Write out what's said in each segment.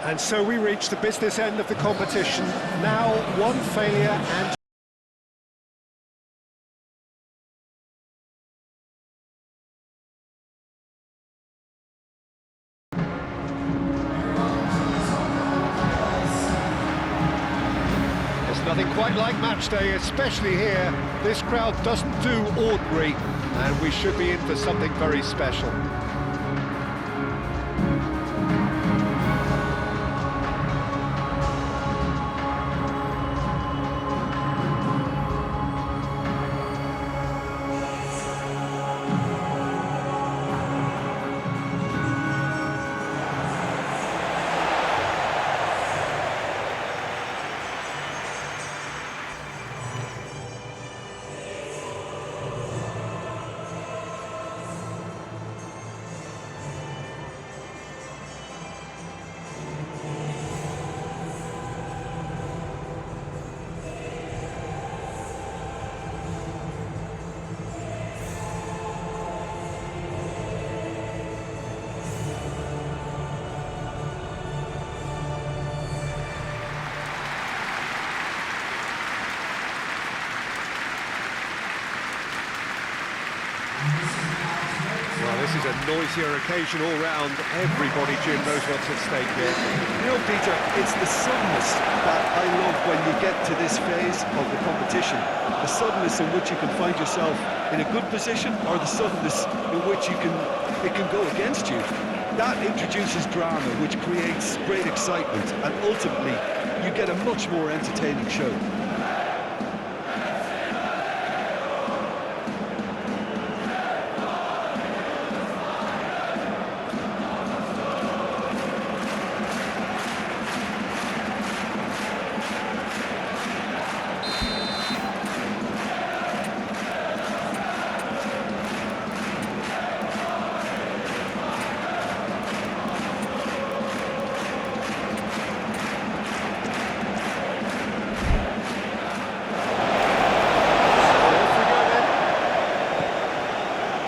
And so we reach the business end of the competition. Now one failure and... There's nothing quite like match day, especially here. This crowd doesn't do ordinary, and we should be in for something very special. Well, this is a noisier occasion all round. Everybody, Jim, knows what's at stake here. You know, Peter, it's the suddenness that I love when you get to this phase of the competition. The suddenness in which you can find yourself in a good position, or the suddenness in which it can go against you. That introduces drama, which creates great excitement, and ultimately you get a much more entertaining show.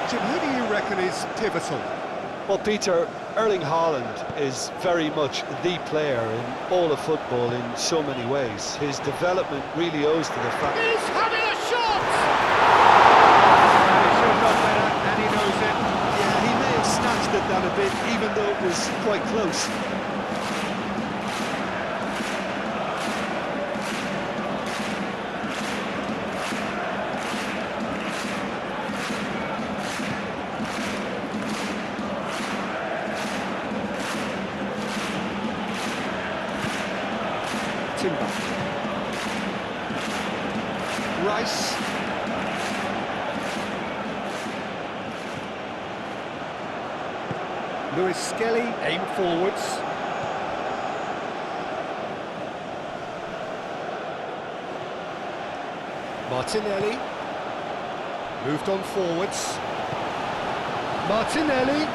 Jim, who do you reckon is pivotal? Well, Peter, Erling Haaland is very much the player in all of football in so many ways. His development really owes to the fact... He's having a shot! He should have done better, and he knows it. Yeah, he may have snatched at that a bit, even though it was quite close. Timber. Rice. Lewis Skelly, aim forwards. Martinelli. Moved on forwards. Martinelli.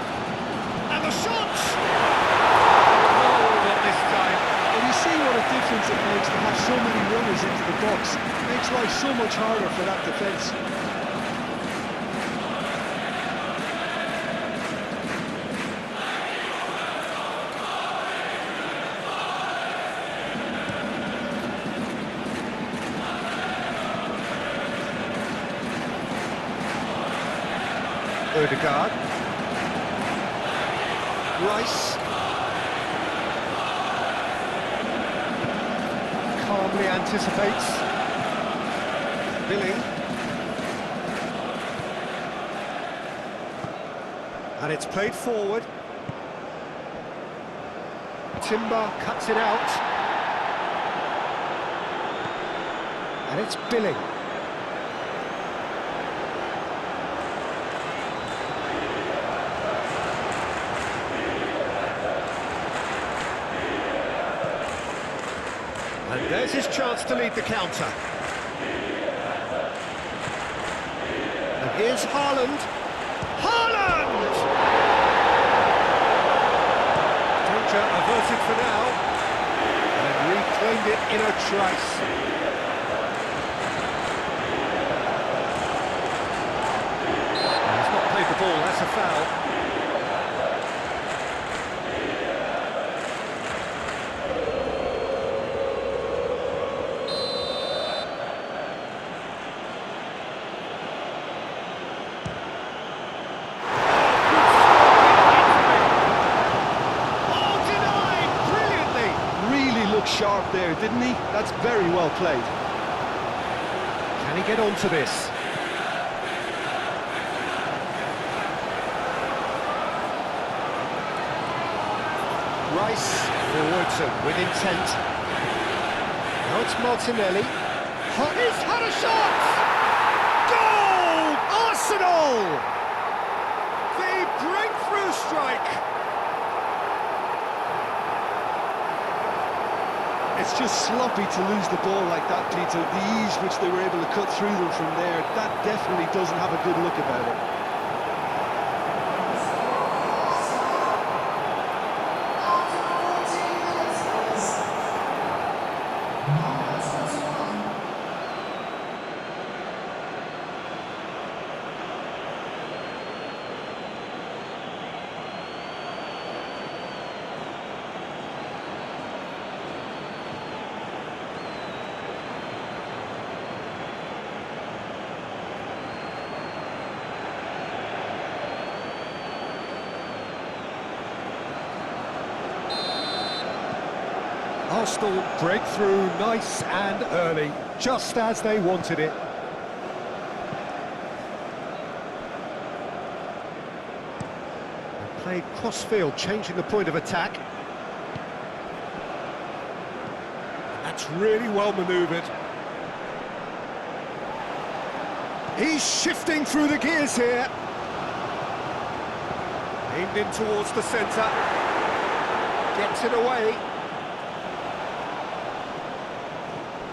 And the shot! Oh, not this time. And you see what a difference it makes to have so many runners into the box. It makes life so much harder for that defence. Odegaard. Rice. Calmly anticipates. Billing. And it's played forward. Timber cuts it out. And it's Billing. And there's his chance to lead the counter. And here's Haaland. Haaland! Danger averted for now. And reclaimed it in a trice. And he's not played the ball, that's a foul. look sharp there, didn't he? That's very well played. Can he get onto this? Rice forwards and with intent. Now it's Martinelli. He's had a shot! Goal! Arsenal! The breakthrough strike! It's just sloppy to lose the ball like that, Peter. The ease which they were able to cut through them from there, that definitely doesn't have a good look about it. Arsenal breakthrough nice and early, just as they wanted it. They played cross-field, changing the point of attack. That's really well manoeuvred. He's shifting through the gears here. Aimed in towards the centre. Gets it away.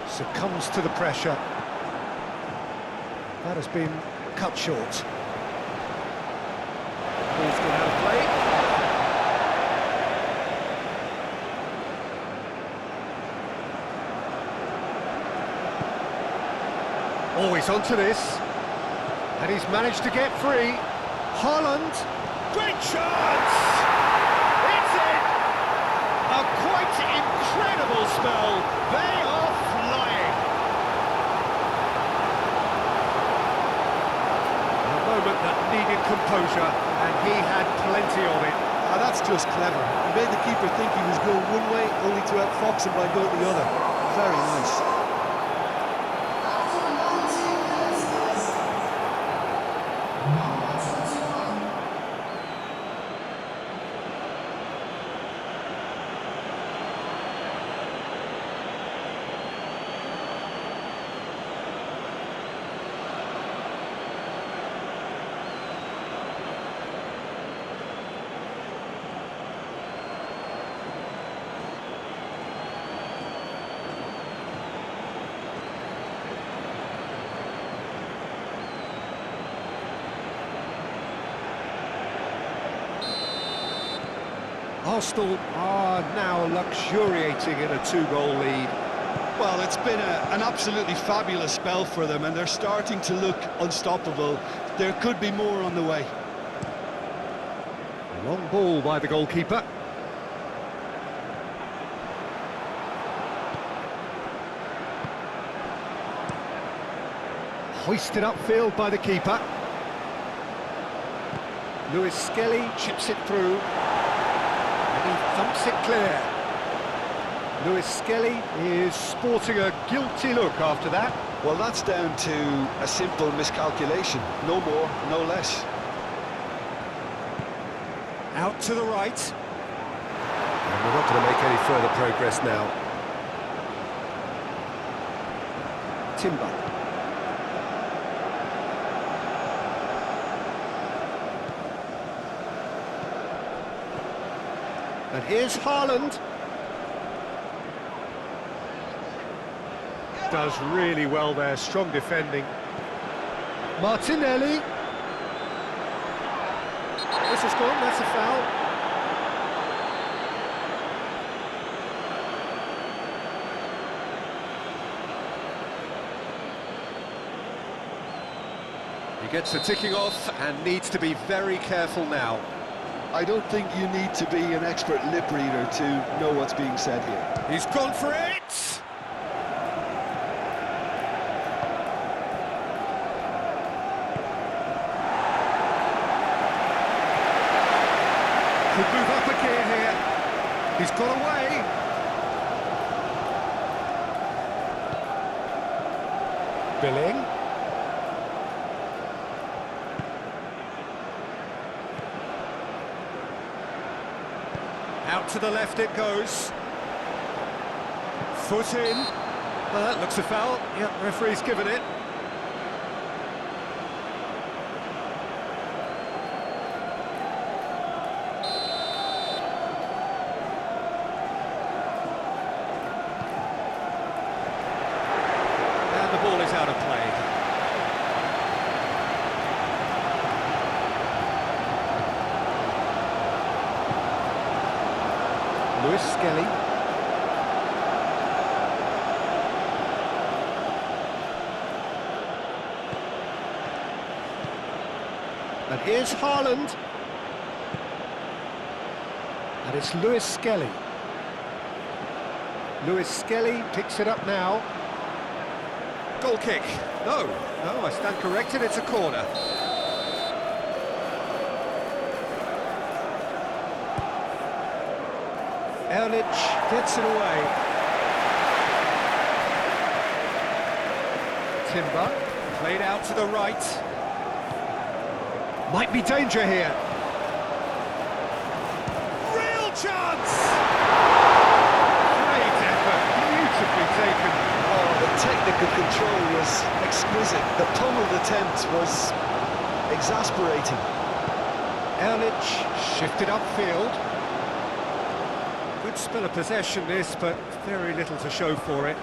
Succumbs to the pressure. That has been cut short. Ball's gone out of play. Oh, he's onto this. And he's managed to get free. Haaland. Great chance! It's in! A quite incredible spell. They are flying. A moment that needed composure, and he had plenty of it. That's just clever. He made the keeper think he was going one way, only to outfox him by going the other. Very nice. Arsenal are now luxuriating in a two-goal lead. Well, it's been an absolutely fabulous spell for them, and they're starting to look unstoppable. There could be more on the way. A long ball by the goalkeeper. Hoisted upfield by the keeper. Lewis Skelly chips it through. And he thumps it clear. Lewis Skelly is sporting a guilty look after that. Well, that's down to a simple miscalculation. No more, no less. Out to the right. And we're not going to make any further progress now. Timber. And here's Haaland. Does really well there, strong defending. Martinelli. This is gone, that's a foul. He gets the ticking off and needs to be very careful now. I don't think you need to be an expert lip reader to know what's being said here. He's gone for it! Could move up a gear here. He's got away. Billing. Out to the left it goes. Foot in. Well, that looks a foul. Yep, referee's given it. And the ball is out of play. Lewis Skelly. And here's Haaland. And it's Lewis Skelly. Lewis Skelly picks it up now. Goal kick. No, I stand corrected, it's a corner. Erlich gets it away. Timber, played out to the right. Might be danger here. Real chance! Great effort, beautifully taken. Oh, the technical control was exquisite. The pummeled attempt was exasperating. Erlich shifted upfield. Good spell of possession this, but very little to show for it.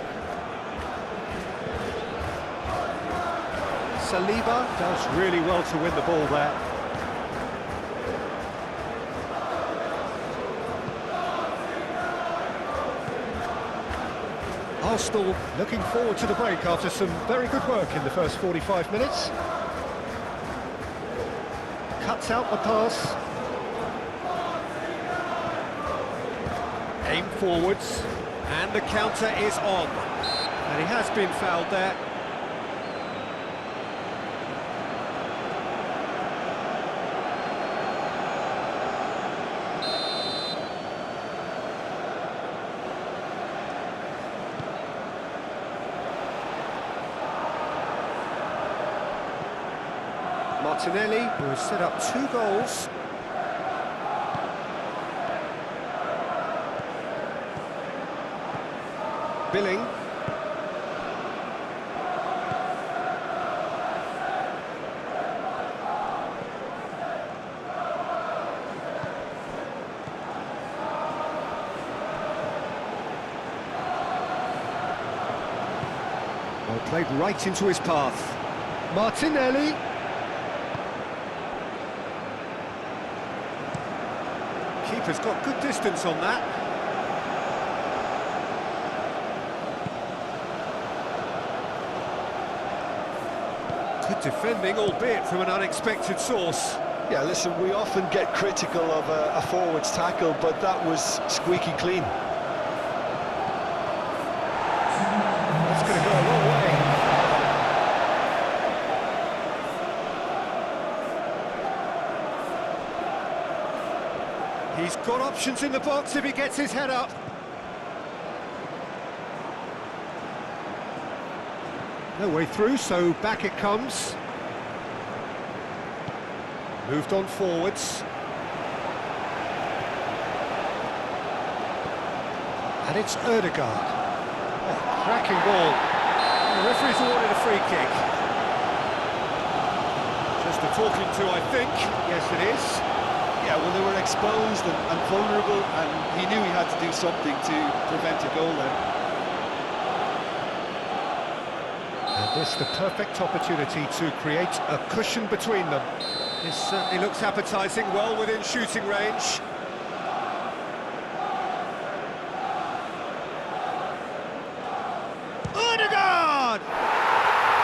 Saliba does really well to win the ball there. Arsenal looking forward to the break after some very good work in the first 45 minutes. Cuts out the pass. Aim forwards, and the counter is on. And he has been fouled there. Martinelli, who has set up 2 goals. Billing. Well, played right into his path. Martinelli. Keeper's got good distance on that. Good defending, albeit from an unexpected source. Yeah, listen, we often get critical of a forward's tackle, but that was squeaky clean. That's going to go a long way. He's got options in the box if he gets his head up. No way through, so back it comes. Moved on forwards. And it's Ødegaard. Oh, cracking ball. The referee's awarded a free kick. Just a talking to, I think. Yes, it is. Yeah, well, they were exposed and vulnerable, and he knew he had to do something to prevent a goal then. And this the perfect opportunity to create a cushion between them. This certainly looks appetising, well within shooting range. Ødegaard!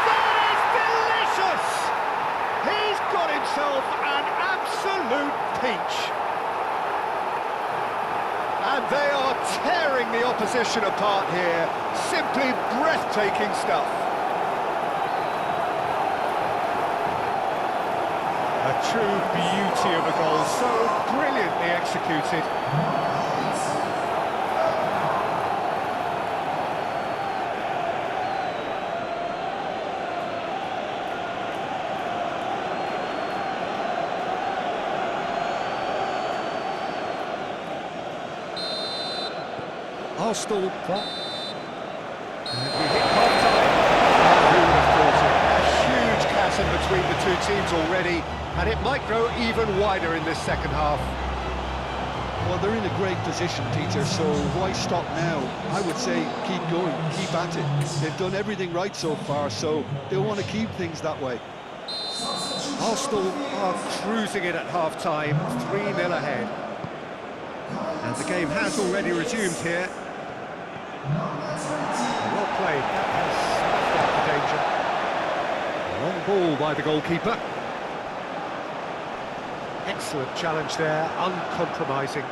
That is delicious! He's got himself an absolute peach. And they are tearing the opposition apart here. Simply breathtaking stuff. A true beauty of a goal, so brilliantly executed. Arsenal. And we hit half-time. Who would have thought it? A huge chasm between the two teams already, and it might grow even wider in this second half. Well, they're in a great position, Peter, so why stop now? I would say keep going, keep at it. They've done everything right so far, so they'll want to keep things that way. Arsenal are cruising it at half-time, 3-0 ahead. And the game has already resumed here. Well played, that has snuffed out the danger. Long ball by the goalkeeper. Excellent challenge there, uncompromising.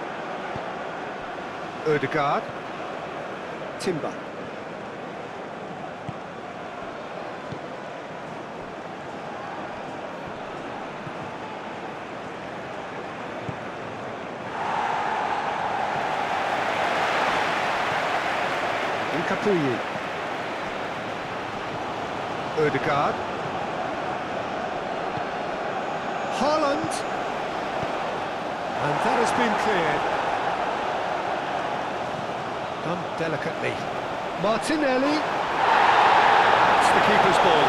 Ødegaard. Timber. Kapuyi. Ødegaard. Haaland. And that has been cleared. Done delicately. Martinelli. That's the keeper's ball.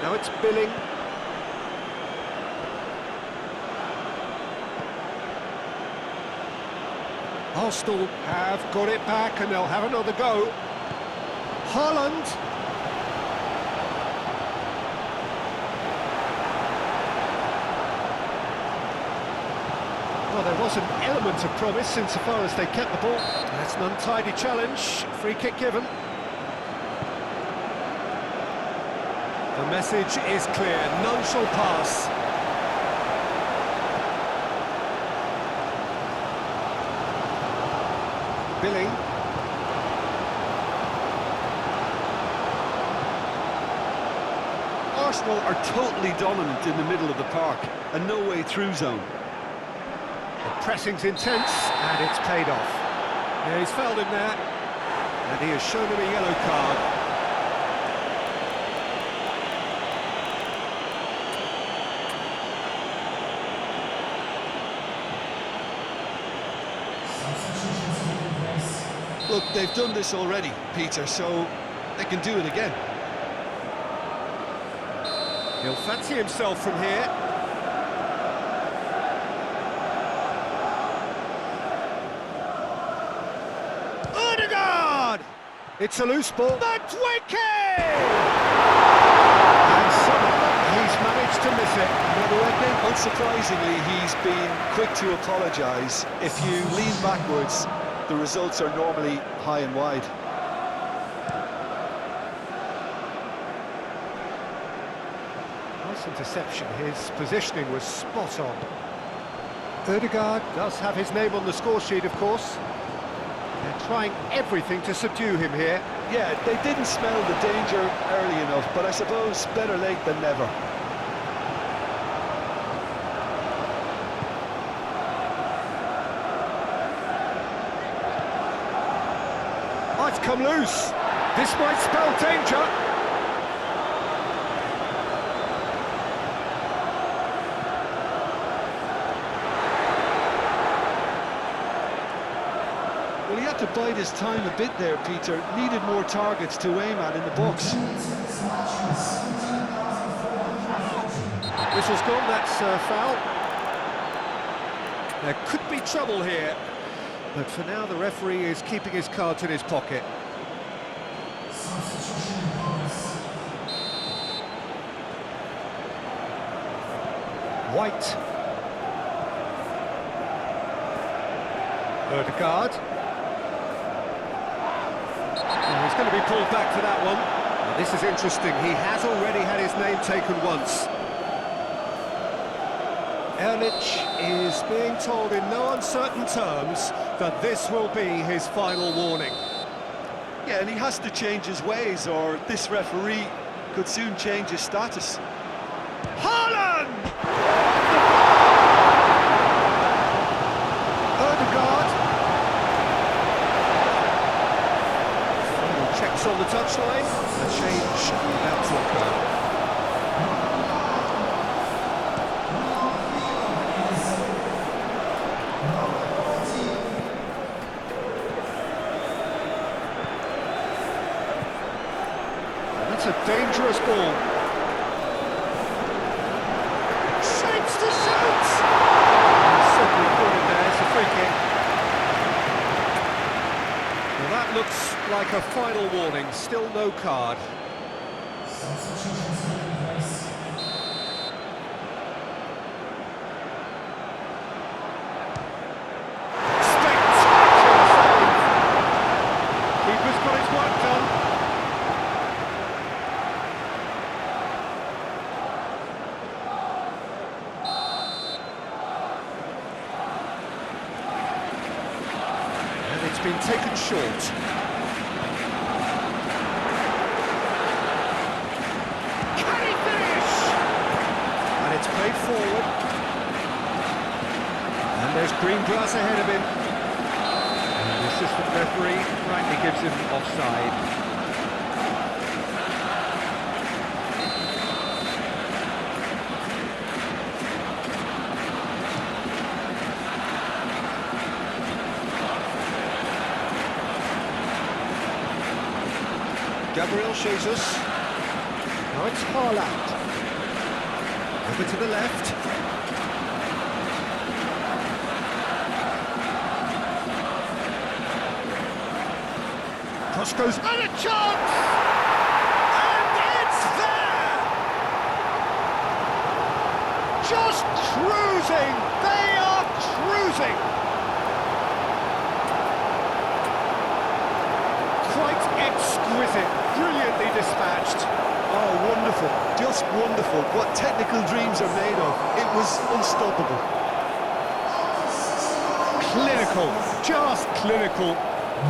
Now it's Billing. Arsenal have got it back and they'll have another go. Haaland. Well, there was an element of promise insofar as they kept the ball. That's an untidy challenge. Free kick given. The message is clear. None shall pass. Billing. Arsenal are totally dominant in the middle of the park, and no way through zone. The pressing's intense, and it's paid off. Yeah, he's fouled him there, and he has shown him a yellow card. Look, they've done this already, Peter, so they can do it again. He'll fancy himself from here. Ødegaard! It's a loose ball. MIDTJYLLAND! And somehow he's managed to miss it. Unsurprisingly, he's been quick to apologise. If you lean backwards, the results are normally high and wide. Nice interception, his positioning was spot on. Ødegaard does have his name on the score sheet, of course. They're trying everything to subdue him here. Yeah, they didn't smell the danger early enough, but I suppose better late than never. Might come loose. This might spell danger. Well, he had to bide his time a bit there, Peter. Needed more targets to aim at in the box. Whistle's gone, that's a foul. There could be trouble here. But for now, the referee is keeping his cards in his pocket. White. Ødegaard. Oh, he's going to be pulled back for that one. Now, this is interesting. He has already had his name taken once. Erlich is being told in no uncertain terms that this will be his final warning. Yeah, and he has to change his ways, or this referee could soon change his status. Haaland! Ødegaard. Final checks on the touchline. A change about to occur. dangerous ball. Shapes to shoot! Simply caught it there, it's a free kick. Well, that looks like a final warning, still no card. Been taken short. Can he finish? And it's played forward. And there's green grass ahead of him. And the assistant referee rightly gives him offside. Gabriel Jesus. Now it's Haaland. Over to the left. Cross goes and a chance! And it's there! Just cruising! They are cruising! Quite exquisite, brilliantly dispatched. Oh, wonderful, just wonderful. What technical dreams are made of. It was unstoppable. Clinical, just clinical.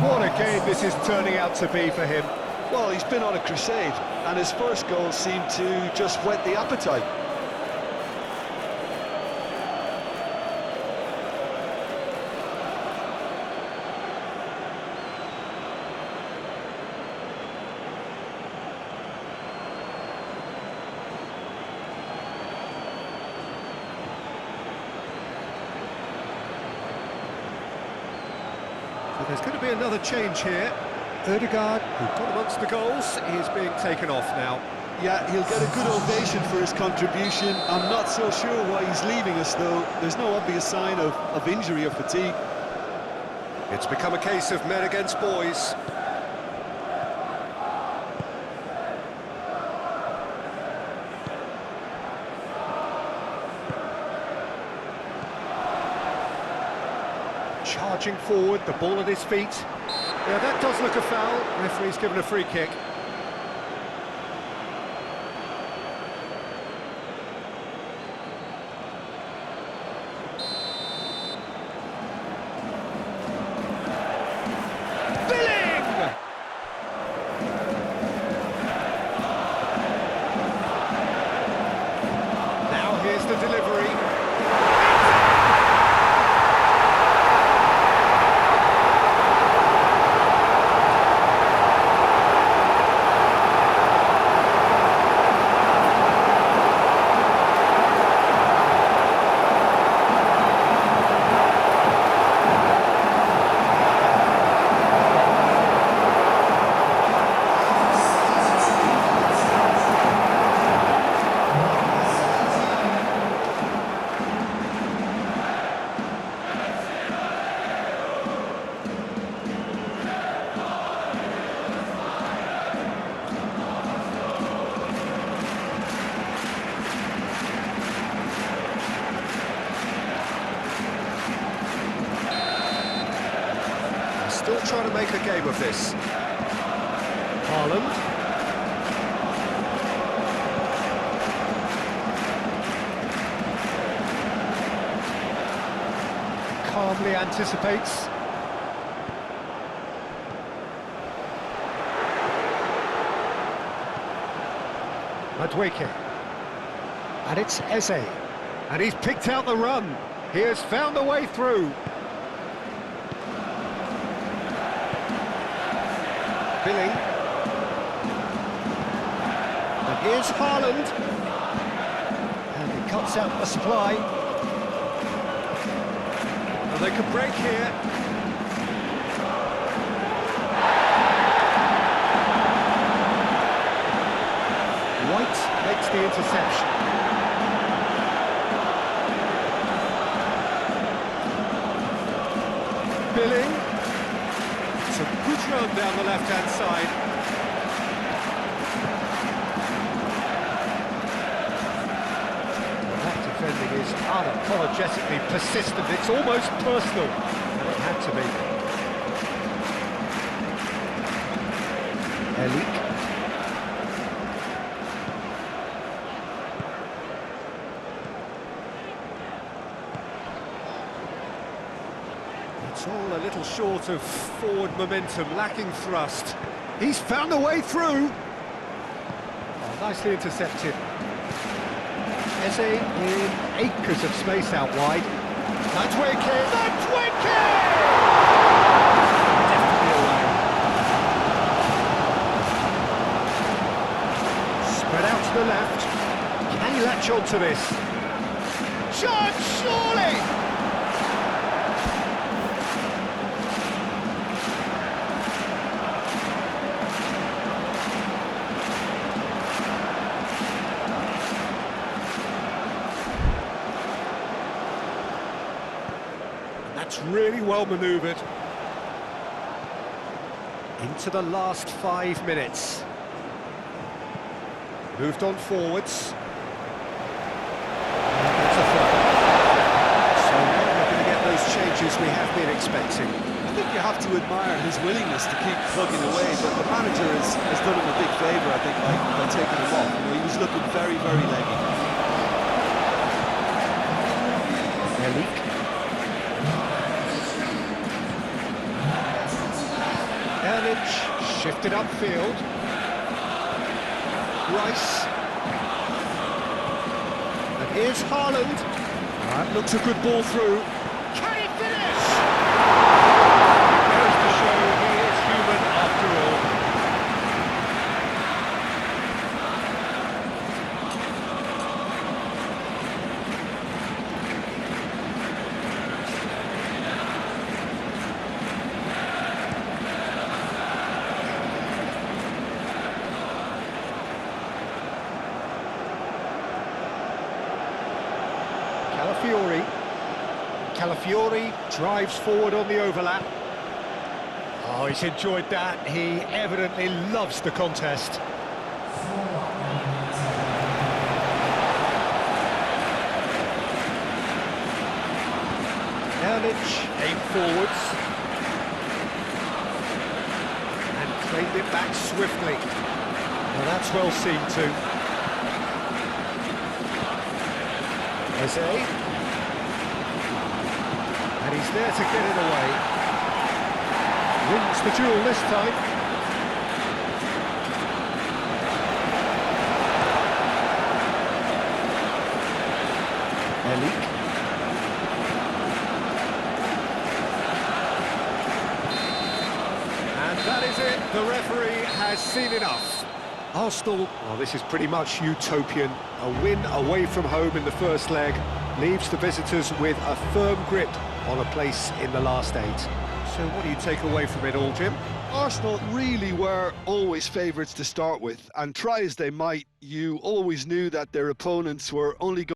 What a game this is turning out to be for him. Well, he's been on a crusade, and his first goal seemed to just whet the appetite. So there's going to be another change here. Ødegaard, who got amongst the goals, is being taken off now. Yeah, he'll get a good ovation for his contribution. I'm not so sure why he's leaving us, though. There's no obvious sign of injury or fatigue. It's become a case of men against boys. Charging forward, the ball at his feet. Yeah, that does look a foul. Referee's given a free kick. Now here's the delivery. Still trying to make a game of this. Haaland. Calmly anticipates. Madueke. And it's Eze. And he's picked out the run. He has found a way through. Billing. And here's Haaland. And he cuts out the supply. And they could break here. the interception. Billing. It's a good run down the left-hand side. That defending is unapologetically persistent. It's almost personal. And it had to be. ERLING. It's all a little short of forward momentum, lacking thrust. He's found a way through. Oh, nicely intercepted. Eze in acres of space out wide. That's wicked! That's wicked! Definitely away. Spread out to the left. Can he latch on to this? Shot, surely! That's really well manoeuvred. Into the last 5 minutes. Moved on forwards. That's a foul. So now we're going to get those changes we have been expecting. I think you have to admire his willingness to keep plugging away, but the manager has done him a big favour, I think, by taking him off. You know, he was looking very, very leggy. ERLING. Shifted upfield. Rice. And here's Haaland. That looks a good ball through. Can he finish? Goes to show he is human after all. Calafiori drives forward on the overlap. Oh, he's enjoyed that. He evidently loves the contest. Aim forwards. And claimed it back swiftly. Well, that's well seen too. Eze. And he's there to get it away. Wins the duel this time. ERLING. And that is it. The referee has seen enough. Arsenal, well, this is pretty much utopian. A win away from home in the first leg leaves the visitors with a firm grip on a place in the last 8. So what do you take away from it all, Jim? Arsenal really were always favourites to start with, and try as they might, you always knew that their opponents were only going